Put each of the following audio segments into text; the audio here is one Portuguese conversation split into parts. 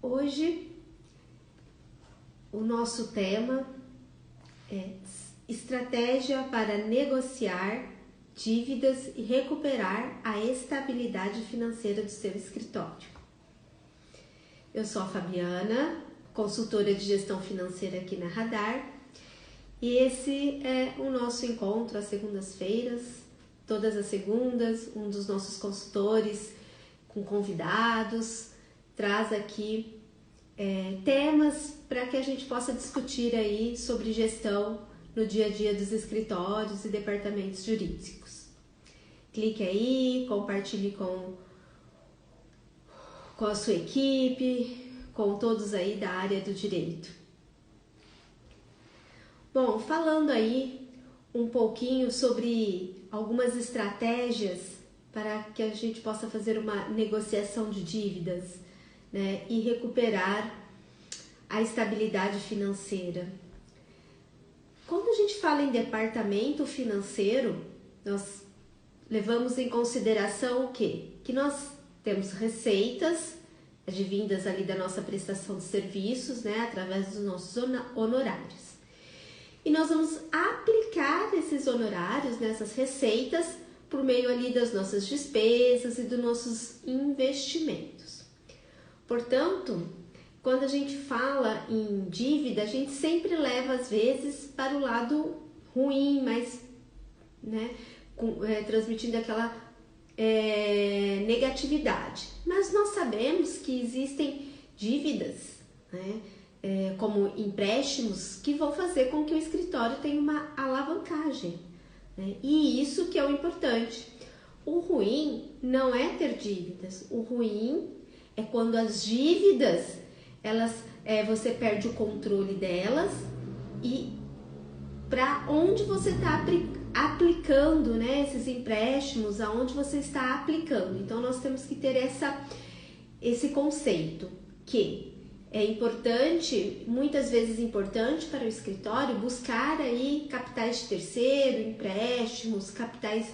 Hoje o nosso tema é estratégia para negociar dívidas e recuperar a estabilidade financeira do seu escritório. Eu sou a Fabiana, consultora de gestão financeira aqui na Radar, e esse é o nosso encontro às segundas-feiras. Todas as segundas, um dos nossos consultores com convidados traz aqui temas para que a gente possa discutir aí sobre gestão no dia a dia dos escritórios e departamentos jurídicos. Clique aí, compartilhe com a sua equipe, com todos aí da área do direito. Bom, falando aí um pouquinho sobre algumas estratégias para que a gente possa fazer uma negociação de dívidas, né, e recuperar a estabilidade financeira. Quando a gente fala em departamento financeiro, nós levamos em consideração o quê? Que nós temos receitas advindas ali da nossa prestação de serviços, né, através dos nossos honorários. E nós vamos aplicar esses honorários, nessas receitas, por meio ali das nossas despesas e dos nossos investimentos. Portanto, quando a gente fala em dívida, a gente sempre leva, às vezes, para o lado ruim, mas, né, transmitindo aquela negatividade. Mas nós sabemos que existem dívidas, né, como empréstimos, que vão fazer com que o escritório tenha uma alavancagem, né? E isso que é o importante. O ruim não é ter dívidas, o ruim é quando as dívidas, você perde o controle delas e para onde você está aplicando, né, esses empréstimos, aonde você está aplicando. Então, nós temos que ter esse conceito que é importante, muitas vezes importante para o escritório, buscar aí capitais de terceiro, empréstimos, capitais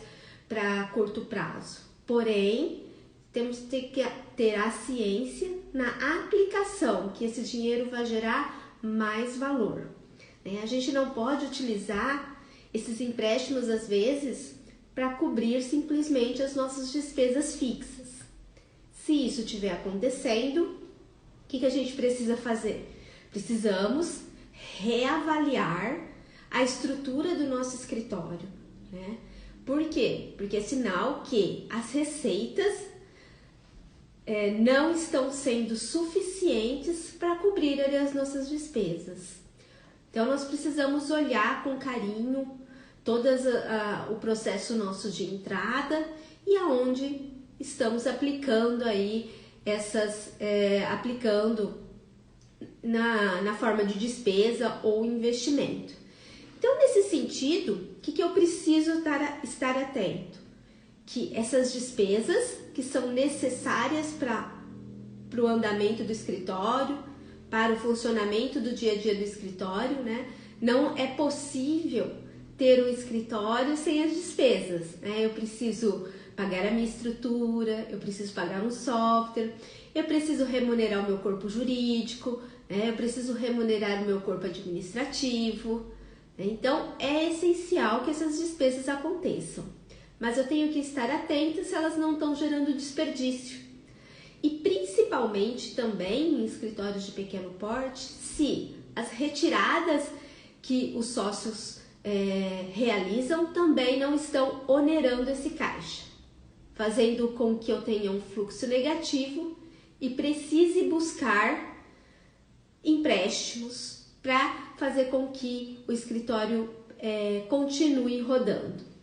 para curto prazo. Porém, temos que ter a ciência na aplicação, que esse dinheiro vai gerar mais valor. A gente não pode utilizar esses empréstimos, às vezes, para cobrir simplesmente as nossas despesas fixas. Se isso estiver acontecendo, o que a gente precisa fazer? Precisamos reavaliar a estrutura do nosso escritório, né? Por quê? Porque é sinal que as receitas não estão sendo suficientes para cobrir ali as nossas despesas. Então, nós precisamos olhar com carinho todo o processo nosso de entrada e aonde estamos aplicando aí aplicando na forma de despesa ou investimento. Então, nesse sentido, o que eu preciso estar atento? Que essas despesas que são necessárias para o andamento do escritório, para o funcionamento do dia a dia do escritório, né? Não é possível ter um escritório sem as despesas, né? Eu preciso pagar a minha estrutura, eu preciso pagar um software, eu preciso remunerar o meu corpo jurídico, né? Eu preciso remunerar o meu corpo administrativo. Então, é essencial que essas despesas aconteçam, mas eu tenho que estar atenta se elas não estão gerando desperdício. E principalmente também em escritórios de pequeno porte, se as retiradas que os sócios realizam também não estão onerando esse caixa, fazendo com que eu tenha um fluxo negativo e precise buscar empréstimos para fazer com que o escritório continue rodando.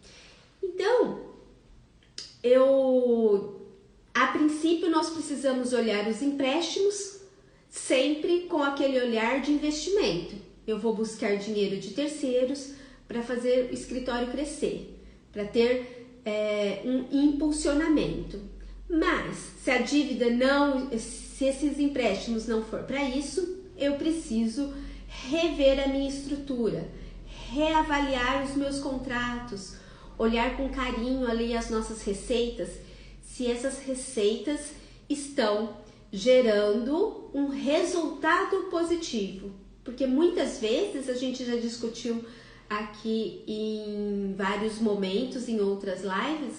Então, a princípio, nós precisamos olhar os empréstimos sempre com aquele olhar de investimento. Eu vou buscar dinheiro de terceiros para fazer o escritório crescer, para ter um impulsionamento. Mas, se esses empréstimos não for para isso, eu preciso rever a minha estrutura, reavaliar os meus contratos, olhar com carinho ali as nossas receitas, se essas receitas estão gerando um resultado positivo. Porque muitas vezes a gente já discutiu aqui em vários momentos, em outras lives,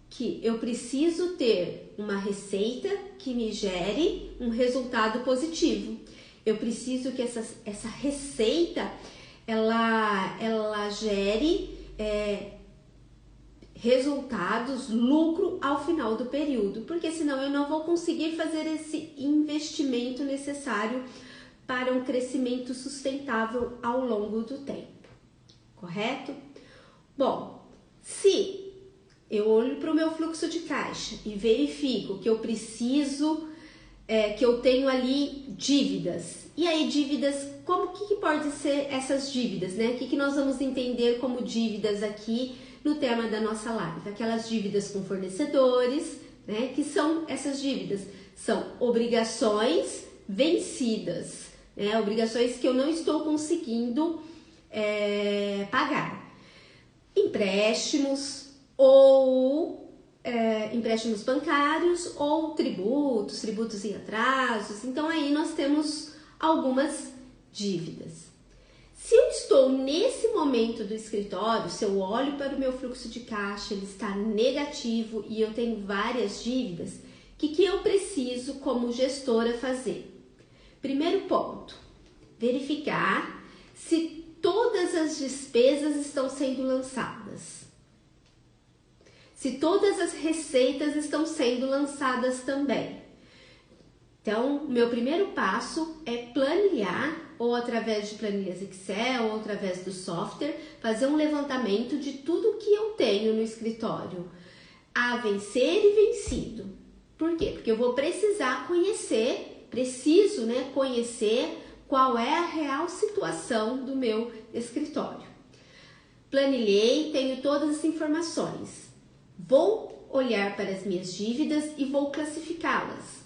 que eu preciso ter uma receita que me gere um resultado positivo. Eu preciso que essa receita ela gere resultados, lucro ao final do período, porque senão eu não vou conseguir fazer esse investimento necessário para um crescimento sustentável ao longo do tempo, correto? Bom, se eu olho para o meu fluxo de caixa e verifico que eu preciso, que eu tenho ali dívidas. E aí, dívidas, que pode ser essas dívidas, né? O que nós vamos entender como dívidas aqui no tema da nossa live? Aquelas dívidas com fornecedores, né? Que são essas dívidas? São obrigações vencidas, né? Obrigações que eu não estou conseguindo pagar. Empréstimos, ou empréstimos bancários, ou tributos em atrasos. Então aí nós temos algumas dívidas. Se eu estou nesse momento do escritório, se eu olho para o meu fluxo de caixa, ele está negativo e eu tenho várias dívidas, o que eu preciso como gestora fazer? Primeiro ponto, verificar se todas as despesas estão sendo lançadas. Se todas as receitas estão sendo lançadas também. Então, meu primeiro passo é planilhar, ou através de planilhas Excel, ou através do software, fazer um levantamento de tudo que eu tenho no escritório a vencer e vencido. Por quê? Porque eu vou precisar conhecer qual é a real situação do meu escritório. Planilhei, tenho todas as informações. Vou olhar para as minhas dívidas e vou classificá-las.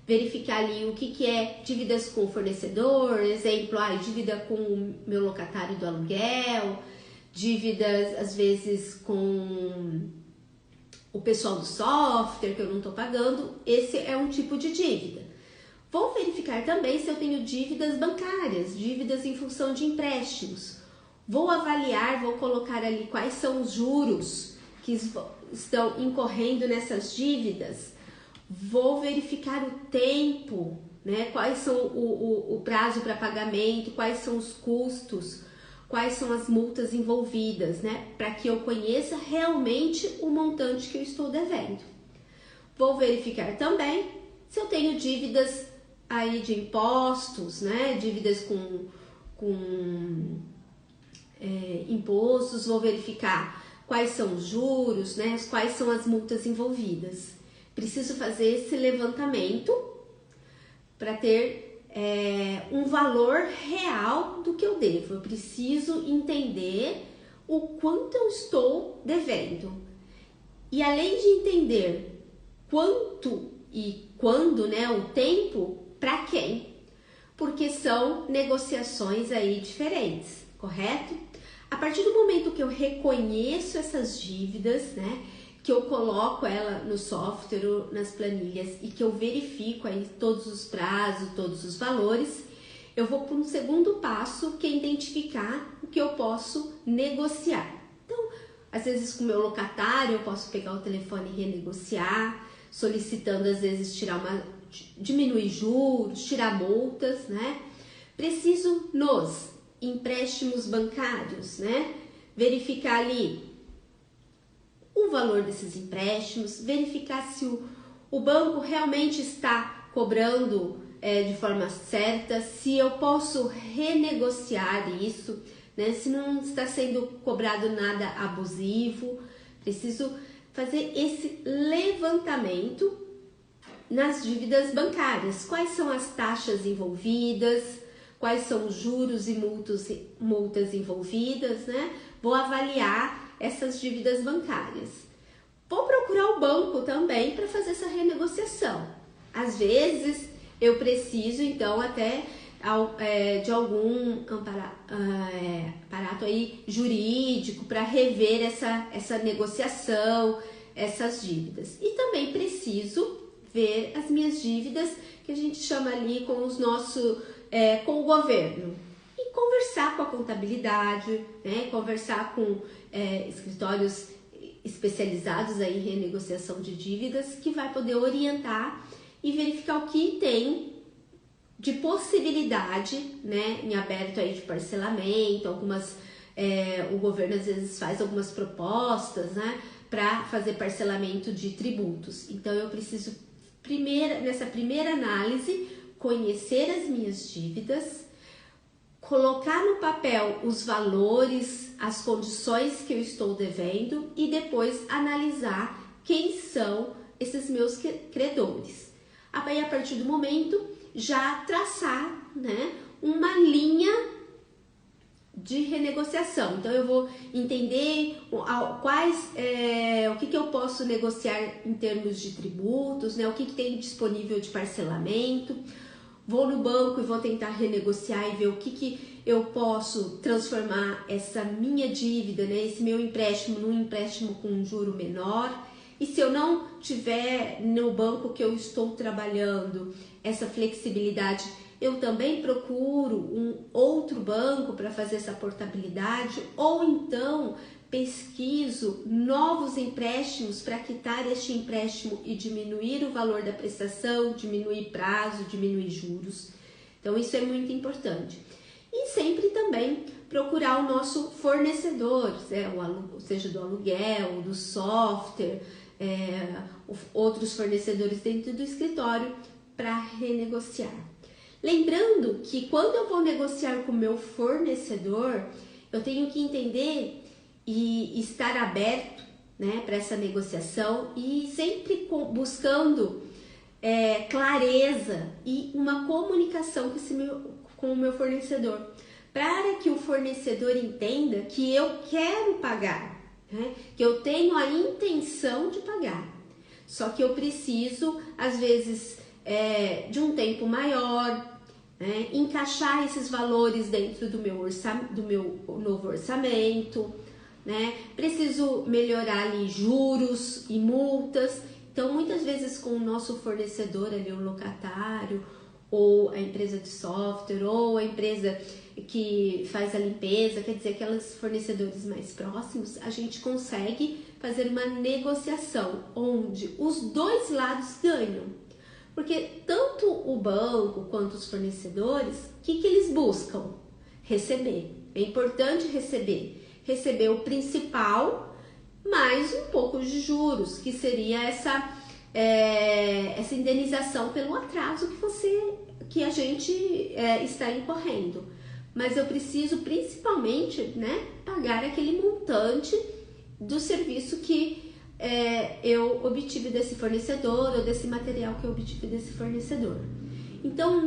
Verificar ali o que é dívidas com o fornecedor, exemplo, dívida com o meu locatário do aluguel, dívidas às vezes com o pessoal do software que eu não estou pagando. Esse é um tipo de dívida. Vou verificar também se eu tenho dívidas bancárias, dívidas em função de empréstimos. Vou avaliar, vou colocar ali quais são os juros que estão incorrendo nessas dívidas. Vou verificar o tempo, né? Quais são o prazo para pagamento, quais são os custos, quais são as multas envolvidas, né? Para que eu conheça realmente o montante que eu estou devendo. Vou verificar também se eu tenho dívidas aí de impostos, né? Dívidas com impostos. Vou verificar quais são os juros, né? Quais são as multas envolvidas. Preciso fazer esse levantamento para ter um valor real do que eu devo. Eu preciso entender o quanto eu estou devendo. E além de entender quanto e quando, né, o tempo, para quem? Porque são negociações aí diferentes, correto? A partir do momento que eu reconheço essas dívidas, né, que eu coloco ela no software ou nas planilhas e que eu verifico aí todos os prazos, todos os valores, eu vou para um segundo passo, que é identificar o que eu posso negociar. Então, às vezes com o meu locatário eu posso pegar o telefone e renegociar, solicitando às vezes diminuir juros, tirar multas, né? Preciso nos empréstimos bancários, né? Verificar ali o valor desses empréstimos, verificar se o banco realmente está cobrando de forma certa, se eu posso renegociar isso, né? Se não está sendo cobrado nada abusivo. Preciso fazer esse levantamento nas dívidas bancárias. Quais são as taxas envolvidas, quais são os juros e multas envolvidas, né? Vou avaliar essas dívidas bancárias. Vou procurar o banco também para fazer essa renegociação. Às vezes eu preciso então até de algum aparato aí jurídico para rever essa negociação, essas dívidas. E também preciso ver as minhas dívidas, que a gente chama ali com com o governo. E conversar com a contabilidade, né? Conversar com escritórios especializados aí em renegociação de dívidas, que vai poder orientar e verificar o que tem de possibilidade, né, em aberto aí de parcelamento. O governo às vezes faz algumas propostas, né, para fazer parcelamento de tributos. Então eu preciso nessa primeira análise conhecer as minhas dívidas, colocar no papel os valores, as condições que eu estou devendo e depois analisar quem são esses meus credores. Aí, a partir do momento, já traçar, né, uma linha de renegociação. Então, eu vou entender o que eu posso negociar em termos de tributos, né, o que tem disponível de parcelamento. Vou no banco e vou tentar renegociar e ver o que eu posso transformar essa minha dívida, né, esse meu empréstimo, num empréstimo com um juro menor. E se eu não tiver no banco que eu estou trabalhando essa flexibilidade, eu também procuro um outro banco para fazer essa portabilidade, ou então pesquiso novos empréstimos para quitar este empréstimo e diminuir o valor da prestação, diminuir prazo, diminuir juros. Então isso é muito importante. E sempre também procurar o nosso fornecedor, seja do aluguel, do software, outros fornecedores dentro do escritório, para renegociar. Lembrando que quando eu vou negociar com o meu fornecedor, eu tenho que entender e estar aberto, né, para essa negociação e sempre buscando clareza e uma comunicação com o meu fornecedor, para que o fornecedor entenda que eu quero pagar, né, que eu tenho a intenção de pagar, só que eu preciso, às vezes, de um tempo maior, né, encaixar esses valores dentro do meu novo orçamento, né? Preciso melhorar ali juros e multas. Então, muitas vezes com o nosso fornecedor ali, o locatário, ou a empresa de software, ou a empresa que faz a limpeza, quer dizer, aqueles fornecedores mais próximos, a gente consegue fazer uma negociação onde os dois lados ganham. Porque tanto o banco quanto os fornecedores, o que eles buscam? Receber. É importante receber o principal mais um pouco de juros, que seria essa indenização pelo atraso que a gente está incorrendo. Mas eu preciso principalmente, né, pagar aquele montante do serviço que eu obtive desse fornecedor, ou desse material que eu obtive desse fornecedor. Então,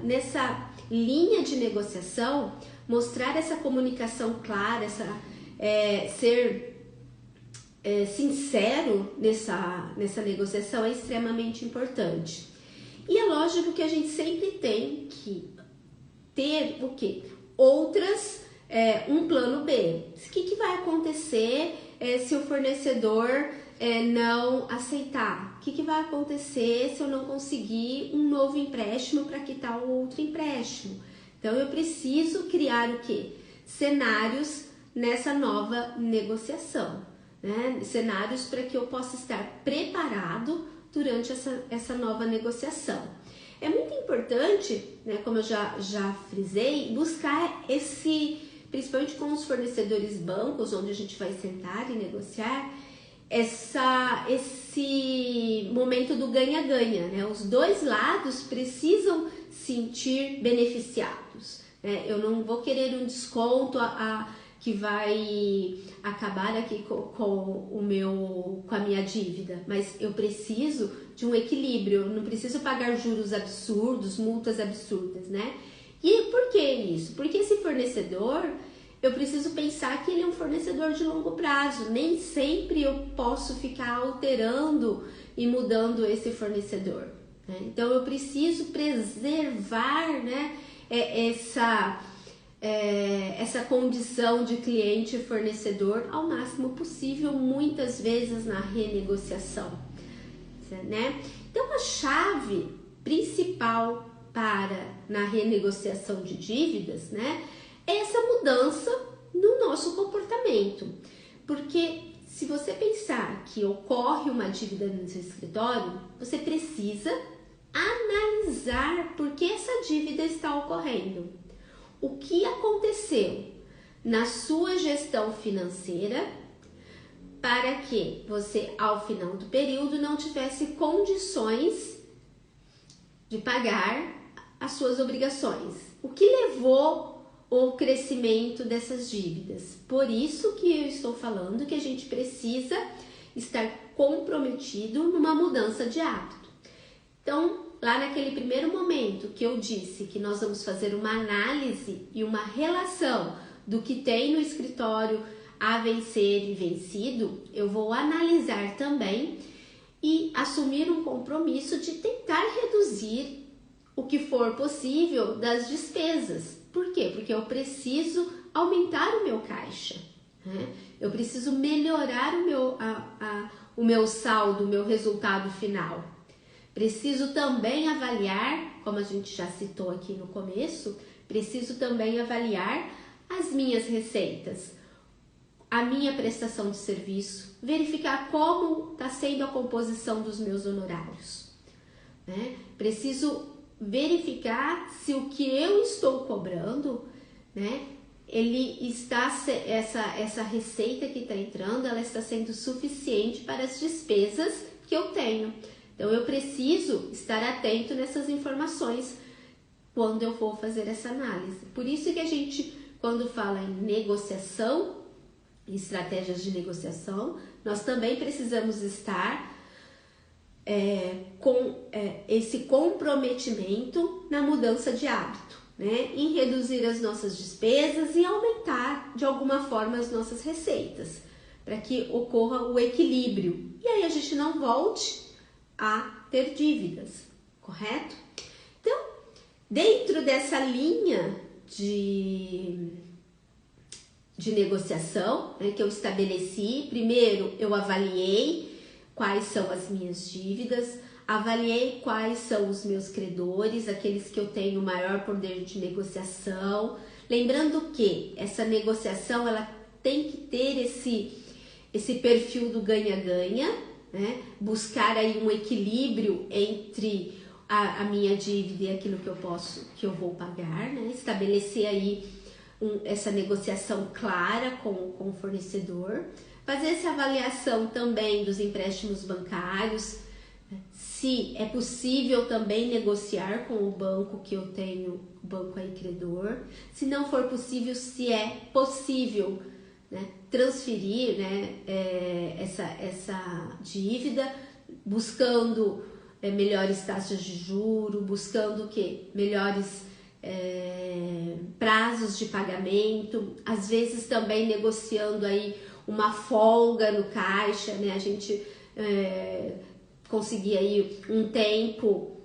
nessa linha de negociação, mostrar essa comunicação clara, ser sincero nessa negociação é extremamente importante. E é lógico que a gente sempre tem que ter o quê? Um plano B. O que vai acontecer se o fornecedor não aceitar? O que vai acontecer se eu não conseguir um novo empréstimo para quitar o outro empréstimo? Então, eu preciso criar o quê? Cenários nessa nova negociação, né? Cenários para que eu possa estar preparado durante essa nova negociação. É muito importante, né, como eu já frisei, buscar principalmente com os fornecedores bancos, onde a gente vai sentar e negociar, esse momento do ganha-ganha, né? Os dois lados precisam sentir beneficiados, né? Eu não vou querer um desconto que vai acabar aqui com a minha dívida, mas eu preciso de um equilíbrio, eu não preciso pagar juros absurdos, multas absurdas, né? E por que isso? Porque esse fornecedor, eu preciso pensar que ele é um fornecedor de longo prazo. Nem sempre eu posso ficar alterando e mudando esse fornecedor, né? Então, eu preciso preservar, né, essa condição de cliente e fornecedor ao máximo possível, muitas vezes na renegociação. dívida, né? Então, a chave principal na renegociação de dívidas, né, é essa mudança no nosso comportamento. Porque se você pensar que ocorre uma dívida no seu escritório, você precisa analisar por que essa dívida está ocorrendo. O que aconteceu na sua gestão financeira para que você, ao final do período, não tivesse condições de pagar as suas obrigações. O que levou ao crescimento dessas dívidas? Por isso que eu estou falando que a gente precisa estar comprometido numa mudança de hábito. Então, lá naquele primeiro momento que eu disse que nós vamos fazer uma análise e uma relação do que tem no escritório a vencer e vencido, eu vou analisar também e assumir um compromisso de tentar reduzir o que for possível das despesas. Por quê? Porque eu preciso aumentar o meu caixa, né? Eu preciso melhorar o meu saldo, o meu resultado final. Preciso também avaliar, como a gente já citou aqui no começo, preciso também avaliar as minhas receitas, a minha prestação de serviço, verificar como está sendo a composição dos meus honorários, né? Preciso verificar se o que eu estou cobrando, né, essa receita que está entrando, ela está sendo suficiente para as despesas que eu tenho. Então, eu preciso estar atento nessas informações quando eu for fazer essa análise. Por isso que a gente, quando fala em negociação, estratégias de negociação, nós também precisamos estar com esse comprometimento na mudança de hábito, né? Em reduzir as nossas despesas e aumentar de alguma forma as nossas receitas, para que ocorra o equilíbrio. E aí a gente não volte a ter dívidas, correto? Então, dentro dessa linha de negociação, né, que eu estabeleci, primeiro eu avaliei quais são as minhas dívidas, avaliei quais são os meus credores, aqueles que eu tenho maior poder de negociação. Lembrando que essa negociação ela tem que ter esse perfil do ganha-ganha, né? Buscar aí um equilíbrio entre a minha dívida e aquilo que eu vou pagar, né? Estabelecer aí essa negociação clara com o fornecedor. Fazer essa avaliação também dos empréstimos bancários, se é possível também negociar com o banco que eu tenho, o banco aí credor. Se não for possível, se é possível, né, transferir, né, essa dívida, buscando melhores taxas de juros, buscando o quê? Melhores prazos de pagamento, às vezes também negociando aí uma folga no caixa, né? A gente conseguir aí um tempo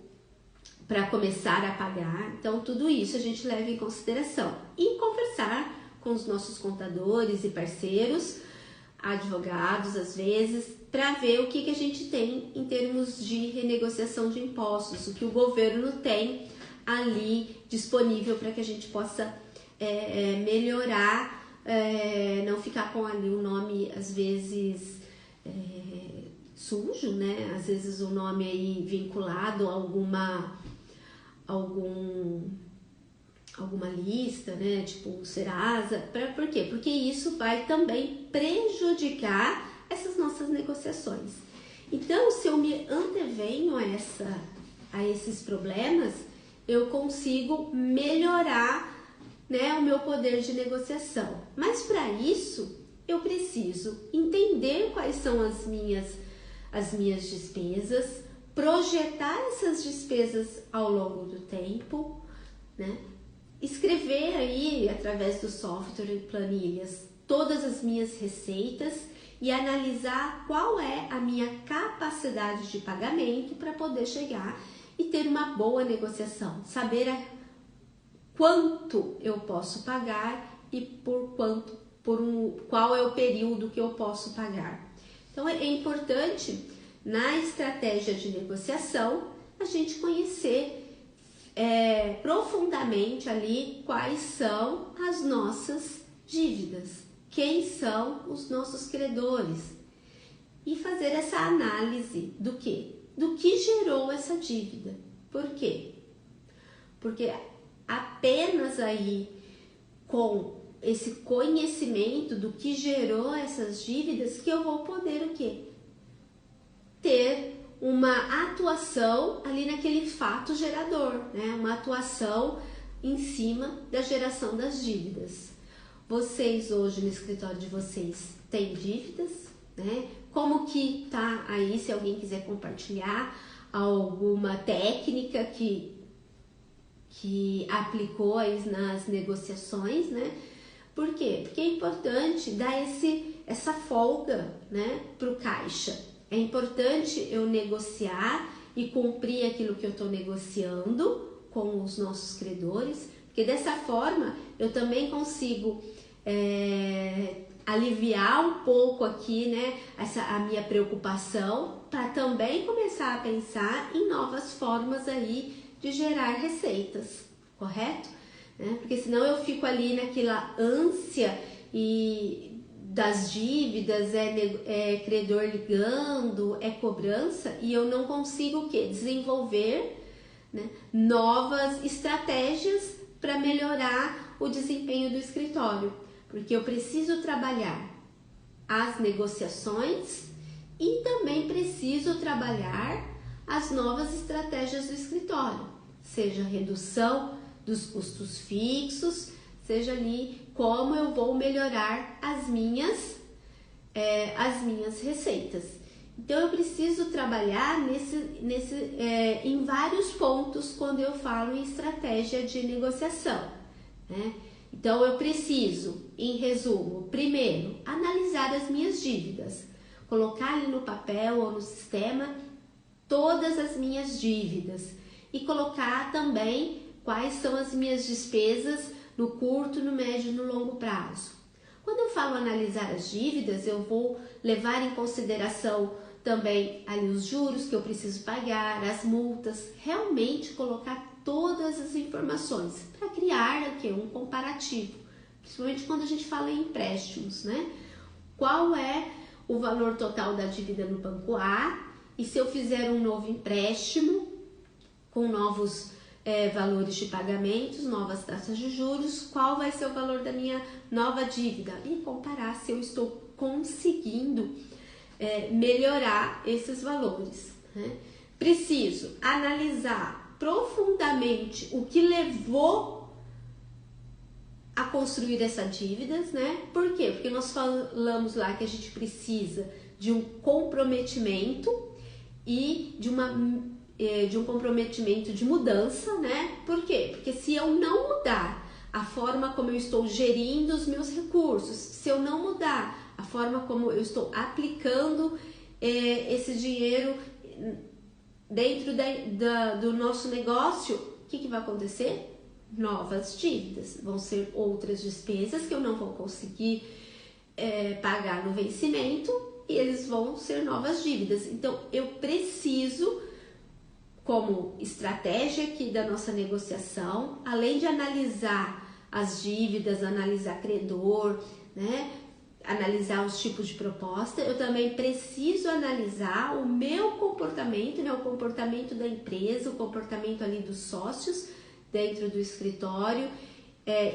para começar a pagar. Então, tudo isso a gente leva em consideração. E conversar com os nossos contadores e parceiros, advogados, às vezes, para ver o que a gente tem em termos de renegociação de impostos, o que o governo tem ali disponível para que a gente possa melhorar, não ficar com ali o nome, às vezes, sujo, né? Às vezes o nome aí vinculado a alguma lista, né? Tipo o Serasa. Por quê? Porque isso vai também prejudicar essas nossas negociações. Então, se eu me antevenho a esses problemas, eu consigo melhorar, né, o meu poder de negociação. Mas para isso, eu preciso entender quais são as minhas despesas, projetar essas despesas ao longo do tempo, né? Escrever aí, através do software e planilhas, todas as minhas receitas e analisar qual é a minha capacidade de pagamento para poder chegar e ter uma boa negociação, saber quanto eu posso pagar e qual é o período que eu posso pagar. Então é importante, na estratégia de negociação, a gente conhecer profundamente ali quais são as nossas dívidas, quem são os nossos credores e fazer essa análise do que gerou essa dívida. Por quê? Porque apenas aí com esse conhecimento do que gerou essas dívidas que eu vou poder o quê? Ter uma atuação ali naquele fato gerador, né? Uma atuação em cima da geração das dívidas. Vocês hoje no escritório de vocês têm dívidas, né? Como que tá aí, se alguém quiser compartilhar alguma técnica que aplicou aí nas negociações, né? Por quê? Porque é importante dar essa folga, né, para o caixa. É importante eu negociar e cumprir aquilo que eu estou negociando com os nossos credores, porque dessa forma eu também consigo aliviar um pouco aqui, né, a minha preocupação, para também começar a pensar em novas formas aí de gerar receitas, correto? Porque senão eu fico ali naquela ânsia das dívidas, credor ligando, cobrança, e eu não consigo o quê? Desenvolver, né, novas estratégias para melhorar o desempenho do escritório, porque eu preciso trabalhar as negociações e também preciso trabalhar as novas estratégias do escritório, seja redução dos custos fixos, seja ali como eu vou melhorar as minhas receitas. Então eu preciso trabalhar em vários pontos quando eu falo em estratégia de negociação, né? Então eu preciso, em resumo, primeiro analisar as minhas dívidas, colocar ali no papel ou no sistema todas as minhas dívidas e colocar também quais são as minhas despesas no curto, no médio e no longo prazo. Quando eu falo analisar as dívidas, eu vou levar em consideração também ali os juros que eu preciso pagar, as multas, realmente colocar todas as informações para criar aqui um comparativo, principalmente quando a gente fala em empréstimos, né? Qual é o valor total da dívida no banco A e se eu fizer um novo empréstimo com novos valores de pagamentos, novas taxas de juros, qual vai ser o valor da minha nova dívida e comparar se eu estou conseguindo melhorar esses valores, né? Preciso analisar profundamente o que levou a construir essa dívida, né? Por quê? Porque nós falamos lá que a gente precisa de um comprometimento e de um comprometimento de mudança, né? Por quê? Porque se eu não mudar a forma como eu estou gerindo os meus recursos, se eu não mudar a forma como eu estou aplicando esse dinheiro dentro do nosso negócio, o que vai acontecer? Novas dívidas, vão ser outras despesas que eu não vou conseguir pagar no vencimento e eles vão ser novas dívidas. Então, eu preciso, como estratégia aqui da nossa negociação, além de analisar as dívidas, analisar credor, né? Analisar os tipos de proposta, eu também preciso analisar o meu comportamento, né? O comportamento da empresa, o comportamento ali dos sócios dentro do escritório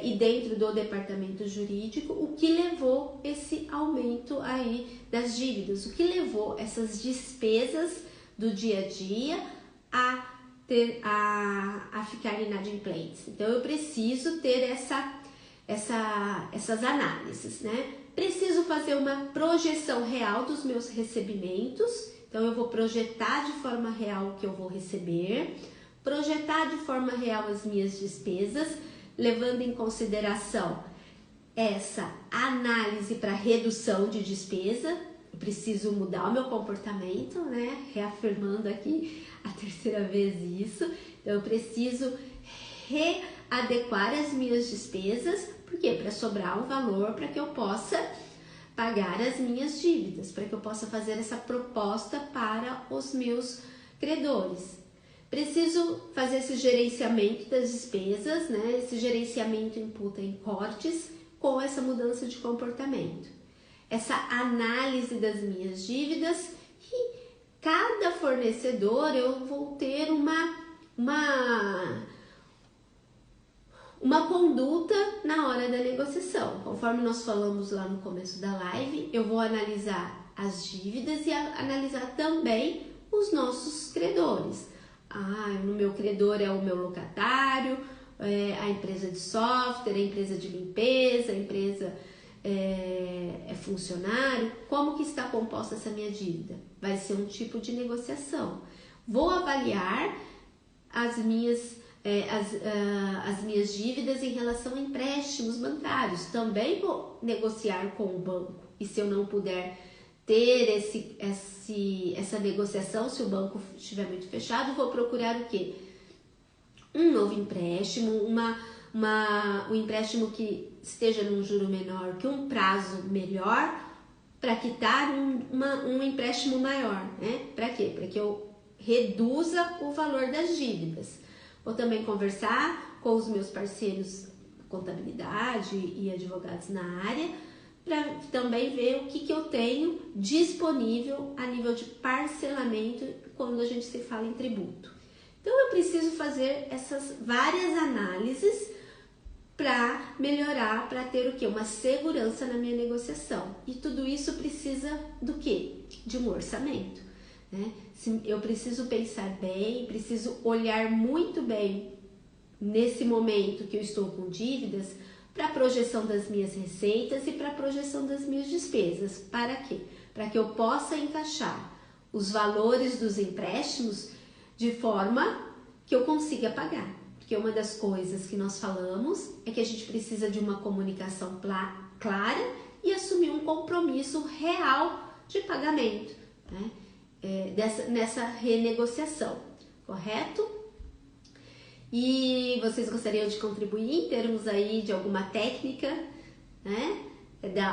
e dentro do departamento jurídico, o que levou esse aumento aí das dívidas, o que levou essas despesas do dia a dia a ficar inadimplentes. Então eu preciso ter essas análises, né? Preciso fazer uma projeção real dos meus recebimentos, então eu vou projetar de forma real o que eu vou receber, projetar de forma real as minhas despesas, levando em consideração essa análise para redução de despesa. Eu preciso mudar o meu comportamento, né? Reafirmando aqui a terceira vez isso. Então, eu preciso readequar as minhas despesas, porque para sobrar um valor para que eu possa pagar as minhas dívidas, para que eu possa fazer essa proposta para os meus credores. Preciso fazer esse gerenciamento das despesas, né? Esse gerenciamento imputa em cortes com essa mudança de comportamento. Essa análise das minhas dívidas e cada fornecedor eu vou ter uma conduta na hora da negociação. Conforme nós falamos lá no começo da live, eu vou analisar as dívidas e analisar também os nossos credores. No meu credor é o meu locatário, a empresa de software, a empresa de limpeza, a empresa é funcionário. Como que está composta essa minha dívida? Vai ser um tipo de negociação. Vou avaliar as minhas dívidas em relação a empréstimos bancários. Também vou negociar com o banco. E se eu não puder ter essa negociação, se o banco estiver muito fechado, vou procurar o quê? Um novo empréstimo, um empréstimo que esteja num juro menor, que um prazo melhor, para quitar um empréstimo maior, né? Para quê? Para que eu reduza o valor das dívidas. Vou também conversar com os meus parceiros contabilidade e advogados na área, para também ver o que eu tenho disponível a nível de parcelamento quando a gente se fala em tributo. Então eu preciso fazer essas várias análises para melhorar, para ter o quê? Uma segurança na minha negociação. E tudo isso precisa do quê? De um orçamento, né? Eu preciso pensar bem, preciso olhar muito bem nesse momento que eu estou com dívidas, para a projeção das minhas receitas e para a projeção das minhas despesas. Para quê? Para que eu possa encaixar os valores dos empréstimos de forma que eu consiga pagar. Porque uma das coisas que nós falamos é que a gente precisa de uma comunicação clara e assumir um compromisso real de pagamento, né? Nessa renegociação, correto? E vocês gostariam de contribuir em termos aí de alguma técnica, né?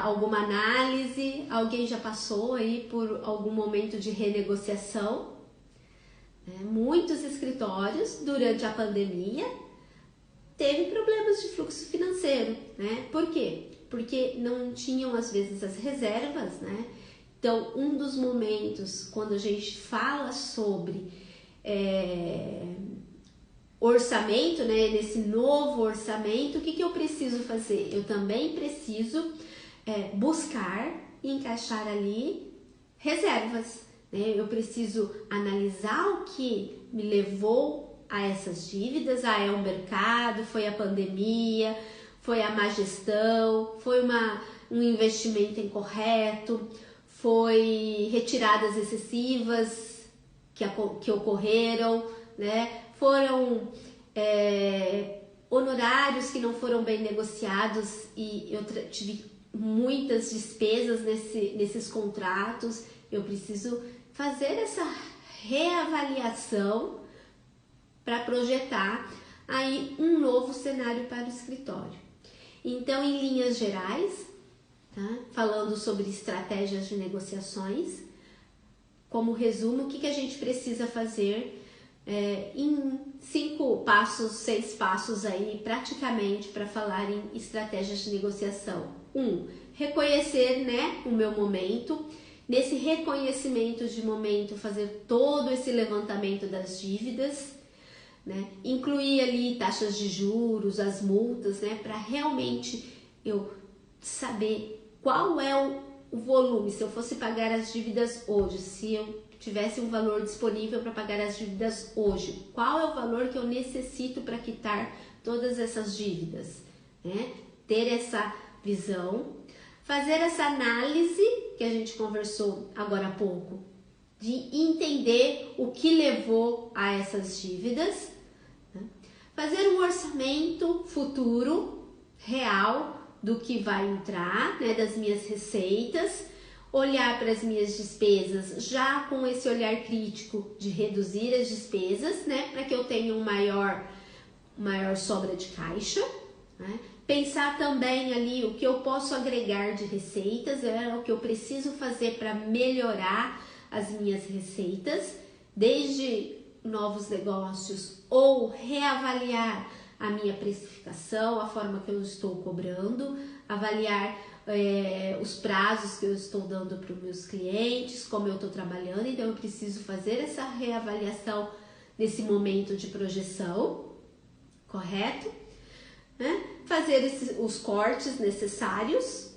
Alguma análise? Alguém já passou aí por algum momento de renegociação? Muitos escritórios, durante a pandemia, teve problemas de fluxo financeiro, né? Por quê? Porque não tinham, às vezes, as reservas, né? Então, um dos momentos, quando a gente fala sobre orçamento, né? Nesse novo orçamento, o que eu preciso fazer? Eu também preciso buscar e encaixar ali reservas, né? Eu preciso analisar o que me levou a essas dívidas. É o mercado, foi a pandemia, foi a má gestão, foi um investimento incorreto, foi retiradas excessivas que ocorreram, né? Foram honorários que não foram bem negociados e eu tive muitas despesas nesses contratos. Eu preciso fazer essa reavaliação para projetar aí um novo cenário para o escritório. Então, em linhas gerais, tá? Falando sobre estratégias de negociações, como resumo, o que a gente precisa fazer em 5 passos, 6 passos aí, praticamente, para falar em estratégias de negociação. 1. Reconhecer, né, o meu momento. Nesse reconhecimento de momento, fazer todo esse levantamento das dívidas, né? Incluir ali taxas de juros, as multas, né? Para realmente eu saber qual é o volume. Se eu fosse pagar as dívidas hoje, se eu tivesse um valor disponível para pagar as dívidas hoje, qual é o valor que eu necessito para quitar todas essas dívidas, né? Ter essa visão, fazer essa análise que a gente conversou agora há pouco, de entender o que levou a essas dívidas, né? Fazer um orçamento futuro, real, do que vai entrar, né, das minhas receitas, olhar para as minhas despesas já com esse olhar crítico de reduzir as despesas, né, para que eu tenha maior sobra de caixa, né? Pensar também ali o que eu posso agregar de receitas, o que eu preciso fazer para melhorar as minhas receitas, desde novos negócios ou reavaliar a minha precificação, a forma que eu estou cobrando, avaliar os prazos que eu estou dando para os meus clientes, como eu estou trabalhando. Então eu preciso fazer essa reavaliação nesse momento de projeção, correto? Fazer os cortes necessários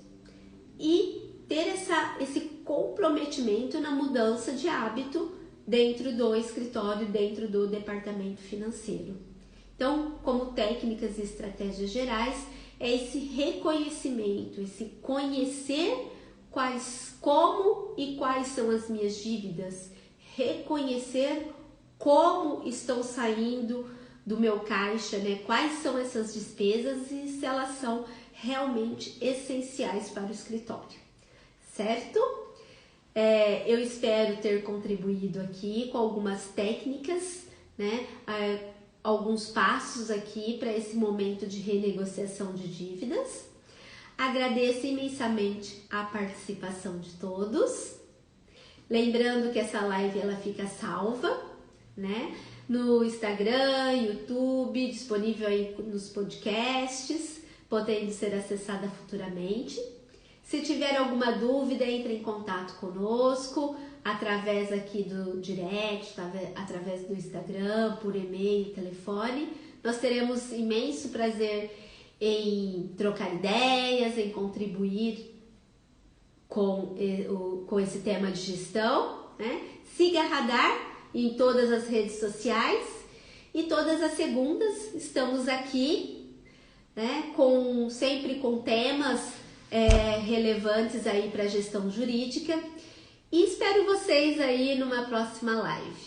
e ter esse comprometimento na mudança de hábito dentro do escritório, dentro do departamento financeiro. Então, como técnicas e estratégias gerais, é esse reconhecimento, esse conhecer como e quais são as minhas dívidas, reconhecer como estão saindo do meu caixa, quais são essas despesas e se elas são realmente essenciais para o escritório, certo? Eu espero ter contribuído aqui com algumas técnicas, alguns passos aqui para esse momento de renegociação de dívidas. Agradeço imensamente a participação de todos. Lembrando que essa live ela fica salva, no Instagram, YouTube, disponível aí nos podcasts, podendo ser acessada futuramente. Se tiver alguma dúvida, entre em contato conosco, através aqui do direct, através do Instagram, por e-mail, telefone. Nós teremos imenso prazer em trocar ideias, em contribuir com esse tema de gestão. Siga a Radar em todas as redes sociais e todas as segundas estamos aqui, sempre com temas relevantes aí para a gestão jurídica. E espero vocês aí numa próxima live.